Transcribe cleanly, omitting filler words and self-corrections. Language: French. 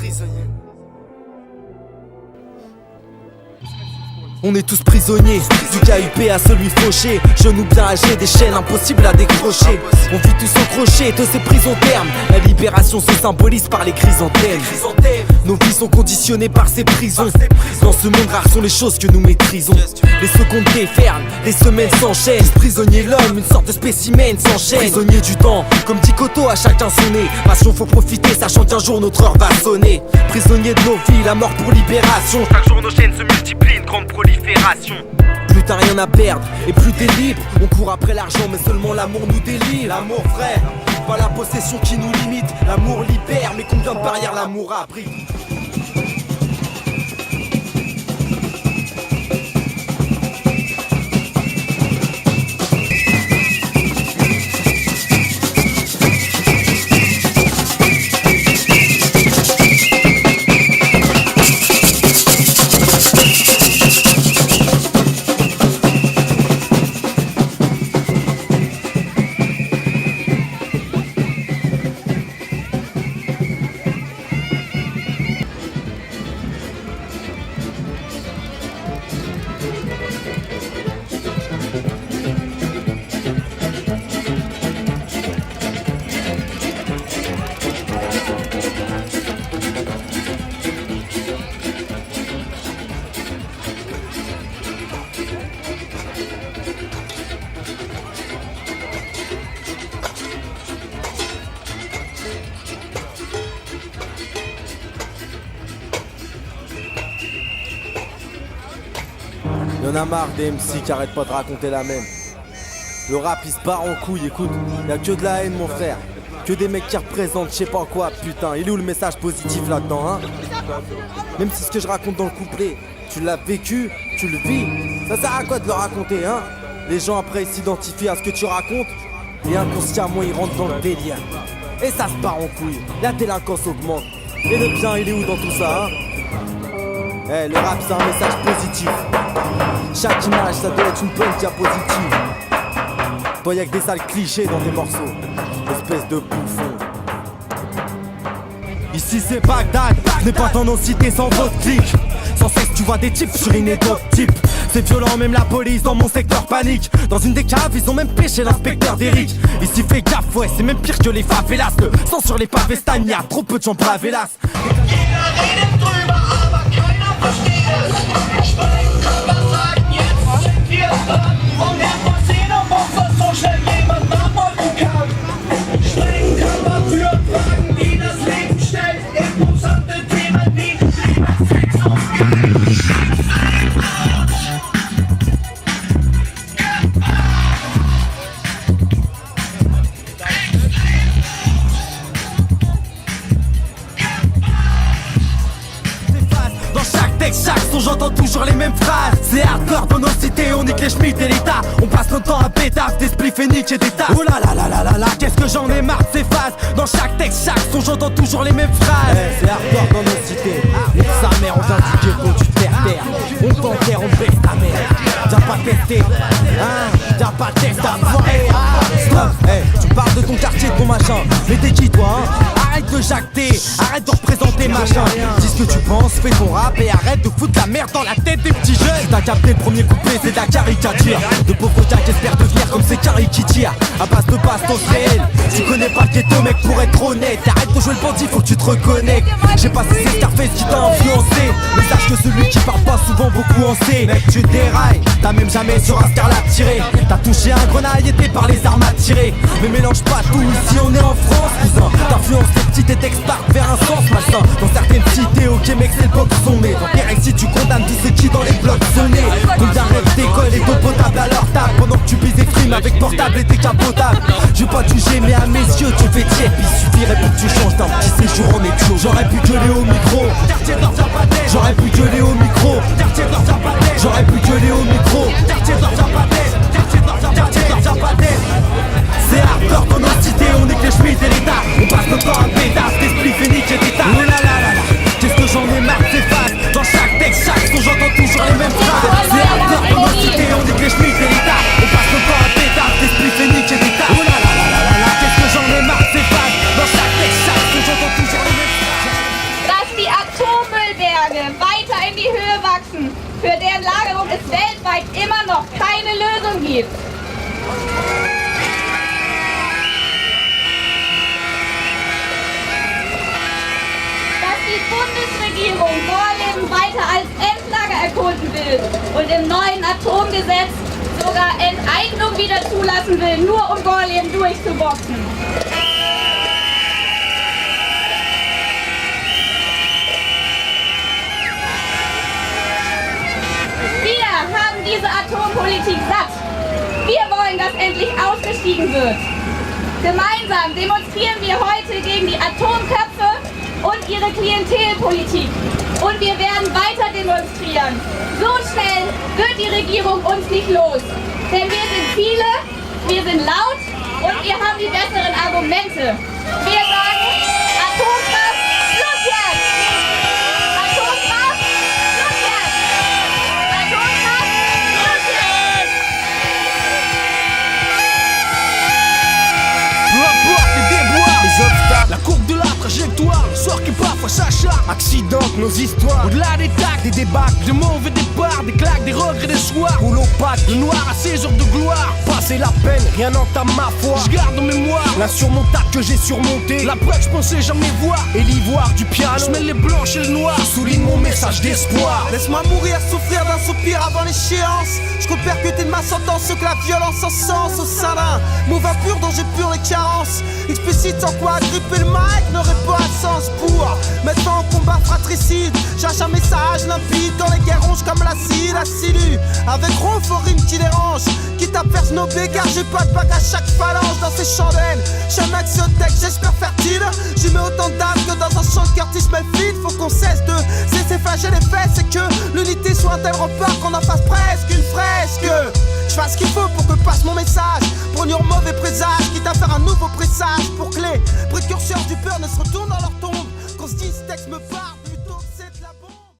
prisonniers. On est tous prisonniers, du KUP à celui fauché. Genoux bien âgés, des chaînes impossibles à décrocher. On vit tous au crochet de ces prisons termes. La libération se symbolise par les chrysanthèmes. Nos vies sont conditionnées par ces prisons. Dans ce monde rares sont les choses que nous maîtrisons. Les secondes déferlent, les semaines s'enchaînent. Prisonnier l'homme, une sorte de spécimen s'enchaîne. Prisonnier du temps, comme dit Koto, à chacun son nez. Passion faut profiter, sachant qu'un jour notre heure va sonner. Prisonnier de nos vies, la mort pour libération. Chaque jour nos chaînes se multiplient, une grande prolifération. Plus t'as rien à perdre et plus t'es libre. On court après l'argent mais seulement l'amour nous délie. L'amour vrai, pas la possession qui nous limite. L'amour libère mais combien de barrières l'amour a pris. Y'en a marre des MC qui arrêtent pas de raconter la même. Le rap il se barre en couille, écoute, y'a que de la haine mon frère. Que des mecs qui représentent je sais pas quoi, putain. Il est où le message positif là-dedans, hein? Même si ce que je raconte dans le couplet, tu l'as vécu, tu le vis. Ça sert à quoi de le raconter, hein? Les gens après ils s'identifient à ce que tu racontes et inconsciemment ils rentrent dans le délire. Et ça se barre en couille, la délinquance augmente. Et le bien il est où dans tout ça, hein? Le rap c'est un message positif. Chaque image ça doit être une bonne diapositive. Toi y'a que des sales clichés dans tes morceaux, espèce de bouffon. Ici c'est Bagdad, je n'ai pas tendance citer sans votre clic. Sans cesse tu vois des types suriner d'autres types. C'est violent, même la police dans mon secteur panique. Dans une des caves ils ont même pêché l'inspecteur d'Eric. Ici fais gaffe, ouais c'est même pire que les favelas. Le sang sur les pavés stagne, y'a trop peu de gens braves hélas. Chaque son j'entends toujours les mêmes phrases. C'est hardcore dans nos cités, on nique les schmitts et l'état. On passe notre temps à pétaf, des spliffs et nique et des tasses. Oh là là là là là là, qu'est-ce que j'en ai marre de ces phases. Dans chaque texte, chaque son j'entends toujours les mêmes phrases. C'est hardcore dans nos cités. Sa mère on t'indique pour tu te terre. On t'enterre, on baisse ta mère. Viens pas tester, hein, viens pas tester. Stop, tu parles de ton quartier, de ton machin. Mais t'es qui toi, hein? Arrête de jacter, arrête de représenter machin. Dis ce que tu penses, fais ton rap et arrête de foutre la merde dans la tête des petits jeunes. Si t'as capté le premier couplet, c'est de la caricature. De pauvres gars qui espèrent devenir comme ces caries qui tirent à base de bastos réels. Tu connais pas le ghetto mec pour être honnête. Arrête de jouer le bandit, faut que tu te reconnectes. J'ai pas si c'est Scarface qui t'a influencé, mais sache que celui qui parle pas souvent beaucoup en sait. Mec tu dérailles, t'as même jamais sur un Scarlab tiré. T'as touché un grenaille et t'es par les armes à tirer. Mais mélange pas tout, ici on est en France cousin. T'influences les petits et t'expartes vers un sens malsain. Dans certaines cités, ok mec c'est le box son nez. Dans tes règles si tu condamnes tous ceux qui dans les blocs sont nés. Combien rêves d'école et d'eau potable à leur table. Pendant que tu bises et frimes avec portable et décapotable. Je vais pas te juger mais à mes yeux tu fais tiède. Il suffirait pour que tu changes d'un petit séjour en étio. J'aurais pu gueuler au micro, j'aurais pu gueuler au micro, j'aurais pu gueuler au micro. C'est hardcore dans nos cités, on est que les schmitts et l'état. On passe notre temps à pétaf, des spliffs et nique et des tas. Oh là là là là, qu'est-ce que j'en ai marre de ces phases. Dans chaque texte, chaque son j'entends toujours les mêmes phrases. C'est hardcore dans nos cités, on est que les schmitts et l'état. On passe notre temps à pétaf, des spliffs et nique et des tas. Oh là là là là là là, qu'est-ce que j'en ai marre de ces phases. Dans chaque texte, chaque son j'entends toujours les mêmes phrases. That's the gibt. Dass die Bundesregierung Gorleben weiter als Endlager erkunden will und im neuen Atomgesetz sogar Enteignung wieder zulassen will, nur um Gorleben durchzuboxen. Wir haben diese Atompolitik satt. Wir wollen, dass endlich ausgestiegen wird. Gemeinsam demonstrieren wir heute gegen die Atomköpfe und ihre Klientelpolitik. Und wir werden weiter demonstrieren. So schnell wird die Regierung uns nicht los. Denn wir sind viele, wir sind laut und wir haben die besseren Argumente. Wir sagen, Atomkraft, Schluss jetzt! Atomkraft, Schluss jetzt! Atomkraft, Schluss jetzt! Peu importe les déboires, les obstacles, la courbe de la trajectoire, le sort qui parfois s'acharne, accidente nos histoires. Au-delà des tacs, des débats, des mauvais départs, des claques, des regrets, des soirs. Où l'opaque, le noir à ses heures de gloire. Passer la peine, rien n'entame ma foi. Je garde en mémoire l'insurmontable que j'ai surmonté. La preuve, je pensais jamais voir. Et l'ivoire du piano, je mets les blancs et le noir. Souligne mon message d'espoir. Laisse-moi mourir, souffrir d'un soupir avant l'échéance. Je répercutais de ma sentence ce que la violence en sens au sein d'un mot impur dont j'ai pur les carences. Explicite sans quoi gripper le mic n'aurait pas de sens pour mettre en combat fratricide. Cherche un message limpide dans les guerres ronges comme l'acide assidu. Avec rime qui dérange, quitte à faire snobber car j'ai pas de bac à chaque phalange dans ces chandelles. Jamais que ce texte j'espère fertile. J'y mets autant d'âme que dans un champ de Curtis Mayfield. Faut qu'on cesse de s'effager les fesses et que l'unité soit un tel repart qu'on en fasse presque une fresque. Je fasse ce qu'il faut pour que passe mon message, pour nuire mauvais présage, quitte à faire un nouveau pressage, pour que les précurseurs du peur ne se retournent dans leur tombe, qu'on se dise ce texte me parle.